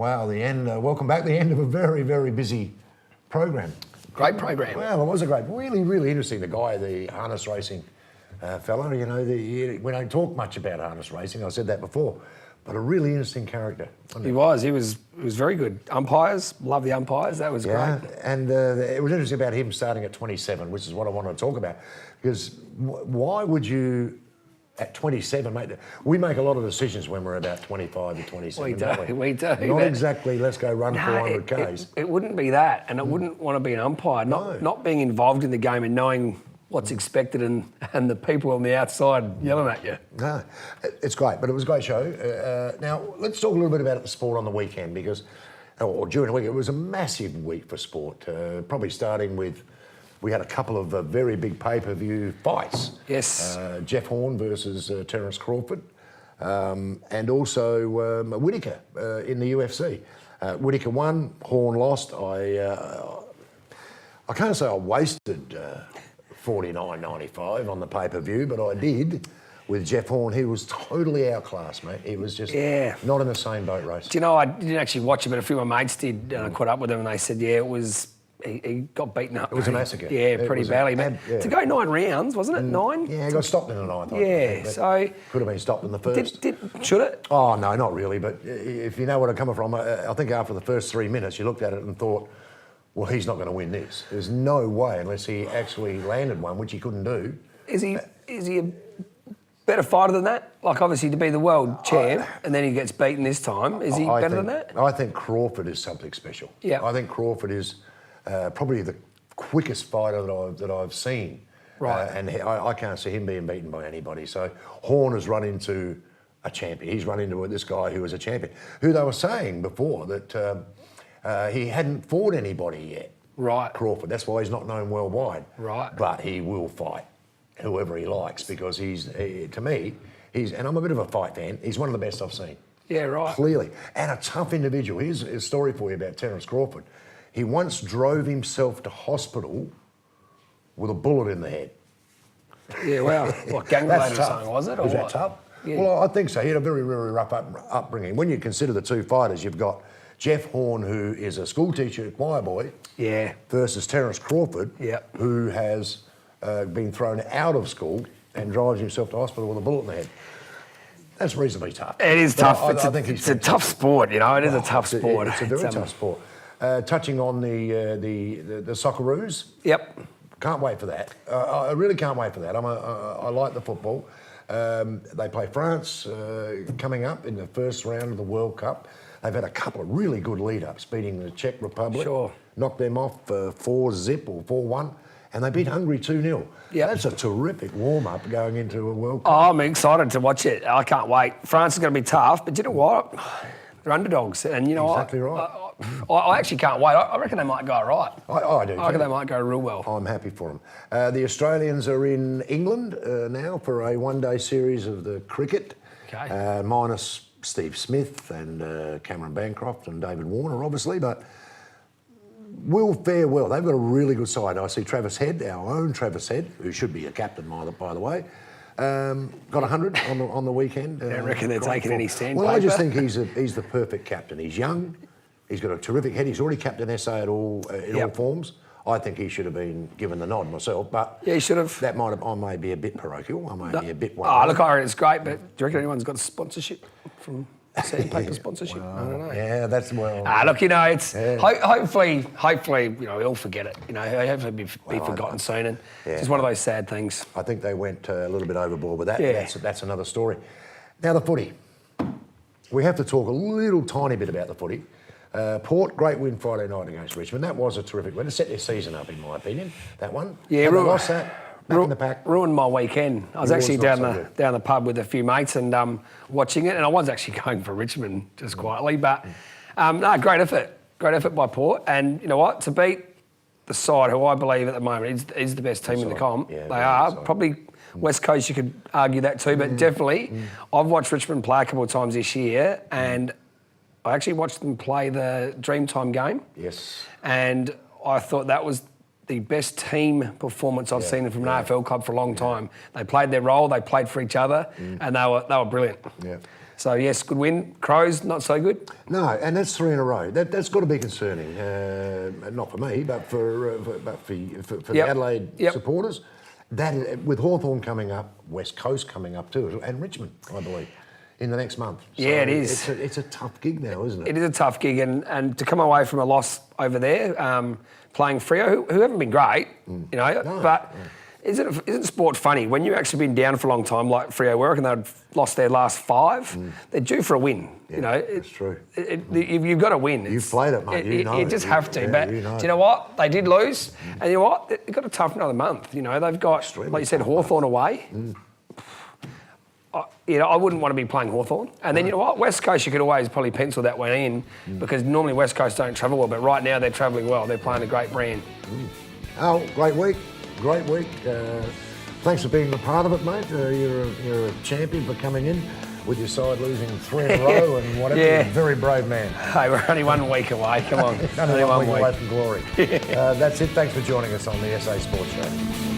Wow, the end. Welcome back. The end of a very, very busy program. Great program. Well, it was a great, really, really interesting. The guy, the harness racing fellow. You know, we don't talk much about harness racing. I said that before, but a really interesting character. He was very good. Umpires, love the umpires. That was great. And it was interesting about him starting at 27, which is what I wanted to talk about, because why would you? At 27, mate, we make a lot of decisions when we're about 25 to 27. We do. Not exactly, let's go run 400 Ks. It wouldn't be that, and it wouldn't want to be an umpire. Not being involved in the game and knowing what's expected and the people on the outside yelling at you. No, it's great, but it was a great show. Now, let's talk a little bit about the sport on the weekend, because, or during the week, it was a massive week for sport, probably starting with. We had a couple of very big pay-per-view fights. Yes. Jeff Horn versus Terence Crawford, and also Whittaker in the UFC. Whittaker won, Horn lost. I can't say I wasted $49.95 on the pay-per-view, but I did. With Jeff Horn, he was totally outclassed, mate. He was just not in the same boat race. Do you know, I didn't actually watch it, but a few of my mates did, and I caught up with them, and they said, it was... He got beaten up. It was a massacre. Yeah, pretty badly. To go 9 rounds, wasn't it? 9? Yeah, he got stopped in the 9th. Yeah, so... Could have been stopped in the first. Should it? Oh, no, not really. But if you know where I'm coming from, I think after the first 3 minutes, you looked at it and thought, well, he's not going to win this. There's no way unless he actually landed one, which he couldn't do. Is he a better fighter than that? Like, obviously, to be the world champ, and then he gets beaten this time. Is he better than that? I think Crawford is something special. Yeah. I think Crawford is probably the quickest fighter that I've seen. Right. And I can't see him being beaten by anybody. So Horn has run into a champion. He's run into this guy who is a champion, who they were saying before that he hadn't fought anybody yet. Right. Crawford. That's why he's not known worldwide. Right. But he will fight whoever he likes, because to me, and I'm a bit of a fight fan, he's one of the best I've seen. Yeah, right. Clearly. And a tough individual. Here's a story for you about Terence Crawford. He once drove himself to hospital with a bullet in the head. Yeah, wow. What, gang-related or something, was it? Was that tough? Yeah. Well, I think so. He had a very, very rough upbringing. When you consider the two fighters, you've got Jeff Horn, who is a school teacher, choir boy, versus Terence Crawford, who has been thrown out of school and drives himself to hospital with a bullet in the head. That's reasonably tough. It is tough. I think it's a tough sport, you know. It is a tough sport. It's a very tough sport. Touching on the Socceroos. Yep. Can't wait for that. I really can't wait for that. I like the football. They play France coming up in the first round of the World Cup. They've had a couple of really good lead-ups, beating the Czech Republic. Sure. Knocked them off 4-0 or 4-1. And they beat Hungary 2-0. Yep. That's a terrific warm-up going into a World Cup. Oh, I'm excited to watch it. I can't wait. France is going to be tough, but you know what? They're underdogs. And you know what? Exactly right. I actually can't wait. I reckon they might go all right. I do. I reckon they might go real well. I'm happy for them. The Australians are in England now for a one-day series of the cricket. Okay. Minus Steve Smith and Cameron Bancroft and David Warner, obviously, but will fare well. They've got a really good side. I see Travis Head, our own Travis Head, who should be a captain, by the way. Got 100 on the weekend. I reckon they're taking any sandpaper. Well, I just think he's the perfect captain. He's young. He's got a terrific head. He's already captained SA at all forms. I think he should have been given the nod myself, but he should have. That I may be a bit parochial. I may be a bit. Oh, look, I reckon it's great, but do you reckon anyone's got a sponsorship from sandpaper sponsorship? Well, I don't know. Yeah, that's well. Look, you know, it's hopefully, you know, he'll forget it. You know, hopefully be forgotten soon, and it's just one of those sad things. I think they went a little bit overboard with that. Yeah. That's another story. Now the footy. We have to talk a little tiny bit about the footy. Port, great win Friday night against Richmond. That was a terrific win. It set their season up, in my opinion, that one. Yeah, lost that, back in the pack. Ruined my weekend. I was actually down the pub with a few mates and watching it, and I was actually going for Richmond just quietly. But, no, great effort. Great effort by Port. And you know what? To beat the side who I believe at the moment is the best team in the comp. Yeah, they are. Probably West Coast, you could argue that too, but definitely. I've watched Richmond play a couple of times this year, and I actually watched them play the Dreamtime game. Yes. And I thought that was the best team performance I've seen from an AFL club for a long time. They played their role, they played for each other, and they were brilliant. Yeah. So yes, good win. Crows, not so good. No, and that's 3 in a row. That's got to be concerning. Not for me, but for the Adelaide supporters. That with Hawthorn coming up, West Coast coming up too, and Richmond, I believe, in the next month. So yeah, it is. It's a tough gig now, isn't it? It is a tough gig, and to come away from a loss over there, playing Freo, who haven't been great, but. Isn't sport funny? When you've actually been down for a long time, like Freo were, and they've lost their last 5, they're due for a win. Yeah, it's true. You've got to win. You've played it, mate. You just have to. But do you know what? They did lose, and you know what? They've got a tough another month. They've got, like you said, Hawthorn away. I wouldn't want to be playing Hawthorn. And then, you know what? West Coast, you could always probably pencil that one in because normally West Coast don't travel well, but right now they're travelling well. They're playing a great brand. Oh, great week. Great week. Thanks for being a part of it, mate. You're a champion for coming in with your side losing 3 in a row and whatever. Yeah. You're a very brave man. Hey, we're only 1 week away. Come on. only 1 week away from glory. That's it. Thanks for joining us on the SA Sports Show.